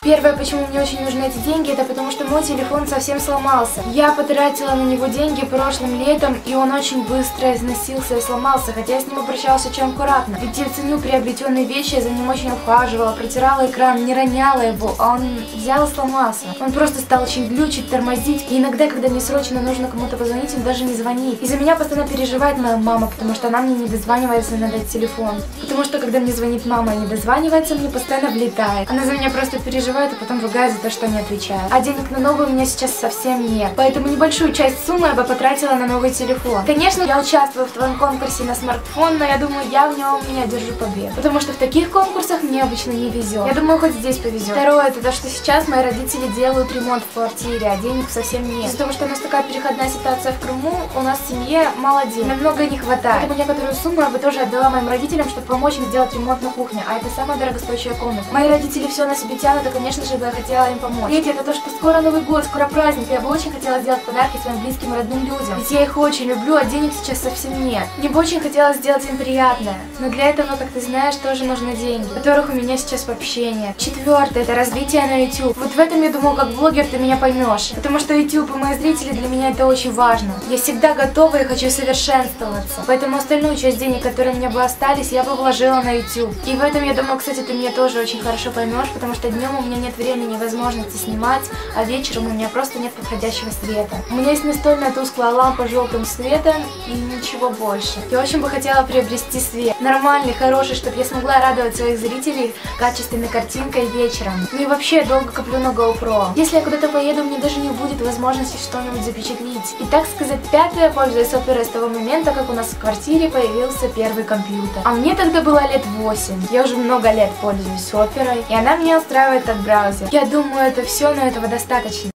Первое, почему мне очень нужны эти деньги, это потому что мой телефон совсем сломался. Я потратила на него деньги прошлым летом, и он очень быстро износился и сломался, хотя я с ним обращалась очень аккуратно. Ведь я ценю приобретенные вещи, я за ним очень ухаживала, протирала экран, не роняла его, а он взял и сломался. Он просто стал очень глючить, тормозить, и иногда, когда мне срочно нужно кому-то позвонить, он даже не звонит. И за меня постоянно переживает моя мама, потому что она мне не дозванивается на этот телефон. Потому что, когда мне звонит мама и не дозванивается, мне постоянно влетает. Она за меня просто переживает и потом ругает за то, что не отвечаю. А денег на новый у меня сейчас совсем нет. Поэтому небольшую часть суммы я бы потратила на новый телефон. Конечно, я участвую в твоем конкурсе на смартфон, но я думаю, я в нем не одержу победу. Потому что в таких конкурсах мне обычно не везет. Я думаю, хоть здесь повезет. Второе, это то, что сейчас мои родители делают ремонт в квартире, а денег совсем нет. Из-за того, что у нас такая переходная ситуация в Крыму, у нас в семье мало денег. Намного не хватает. Поэтому некоторую сумму я бы тоже отдала моим родителям, чтобы помочь им сделать ремонт на кухне. А это самая дорогостоящая комната. Мои родители все на себе тянут, и, конечно же, я хотела им помочь. Третье, это то, что скоро Новый год, скоро праздник. Я бы очень хотела сделать подарки своим близким и родным людям. Ведь я их очень люблю, а денег сейчас совсем нет. Мне бы очень хотелось сделать им приятное. Но для этого, как ты знаешь, тоже нужны деньги, которых у меня сейчас вообще нет. Четвертое, это развитие на YouTube. Вот в этом, я думаю, как блогер ты меня поймешь. Потому что YouTube и мои зрители, для меня это очень важно. Я всегда готова и хочу совершенствоваться. Поэтому остальную часть денег, которые у меня бы остались, я бы вложила на YouTube. И в этом, я думаю, кстати, ты меня тоже очень хорошо поймешь, потому что днем у меня нет времени, возможности снимать, а вечером у меня просто нет подходящего света. У меня есть настольная тусклая лампа с желтым светом и ничего больше. Я очень бы хотела приобрести свет. Нормальный, хороший, чтобы я смогла радовать своих зрителей качественной картинкой вечером. Ну и вообще, я долго коплю на GoPro. Если я куда-то поеду, мне даже не будет возможности что-нибудь запечатлить. И так сказать, пятое, пользуясь оперой с того момента, как у нас в квартире появился первый компьютер. А мне тогда было лет 8. Я уже много лет пользуюсь оперой, и она меня устраивает как браузер. Я думаю, это все, но этого достаточно.